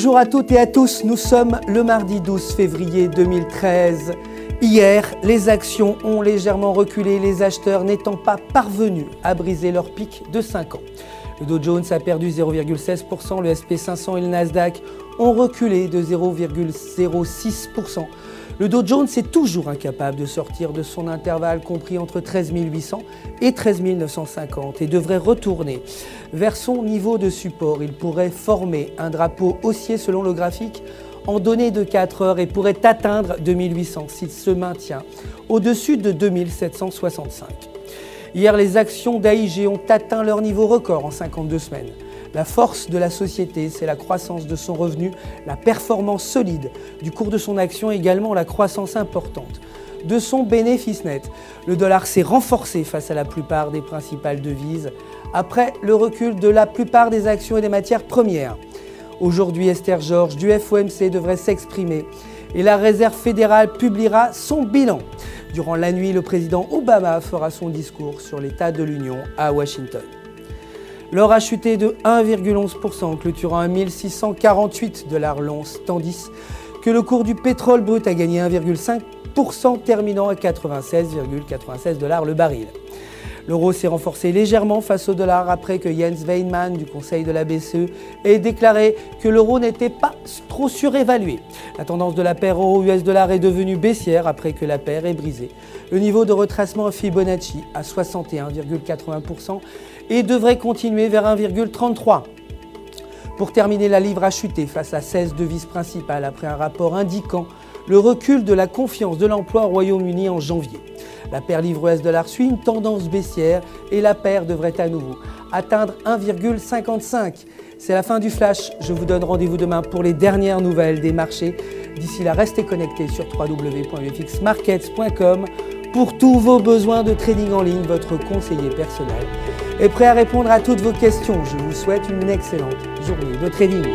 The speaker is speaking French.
Bonjour à toutes et à tous, nous sommes le mardi 12 février 2013. Hier, les actions ont légèrement reculé, les acheteurs n'étant pas parvenus à briser leur pic de 5 ans. Le Dow Jones a perdu 0,16%, le SP 500 et le Nasdaq ont reculé de 0,06%. Le Dow Jones est toujours incapable de sortir de son intervalle compris entre 13 800 et 13 950 et devrait retourner vers son niveau de support. Il pourrait former un drapeau haussier selon le graphique en données de 4 heures et pourrait atteindre 2800 s'il se maintient au-dessus de 2765. Hier, les actions d'AIG ont atteint leur niveau record en 52 semaines. La force de la société, c'est la croissance de son revenu, la performance solide du cours de son action et également la croissance importante de son bénéfice net. Le dollar s'est renforcé face à la plupart des principales devises après le recul de la plupart des actions et des matières premières. Aujourd'hui, Esther Georges du FOMC devrait s'exprimer et la Réserve fédérale publiera son bilan. Durant la nuit, le président Obama fera son discours sur l'état de l'Union à Washington. L'or a chuté de 1,11%, clôturant à 1648 $ l'once, tandis que le cours du pétrole brut a gagné 1,5%, terminant à 96,96 $ le baril. L'euro s'est renforcé légèrement face au dollar après que Jens Weinmann du Conseil de la BCE ait déclaré que l'euro n'était pas trop surévalué. La tendance de la paire euro-US dollar est devenue baissière après que la paire ait brisé le niveau de retracement Fibonacci à 61,80% et devrait continuer vers 1,33. Pour terminer, la livre a chuté face à 16 devises principales après un rapport indiquant le recul de la confiance de l'emploi au Royaume-Uni en janvier. La paire livre-US-dollar suit une tendance baissière et la paire devrait à nouveau atteindre 1,55. C'est la fin du flash. Je vous donne rendez-vous demain pour les dernières nouvelles des marchés. D'ici là, restez connectés sur www.ufxmarkets.com pour tous vos besoins de trading en ligne. Votre conseiller personnel est prêt à répondre à toutes vos questions. Je vous souhaite une excellente journée de trading.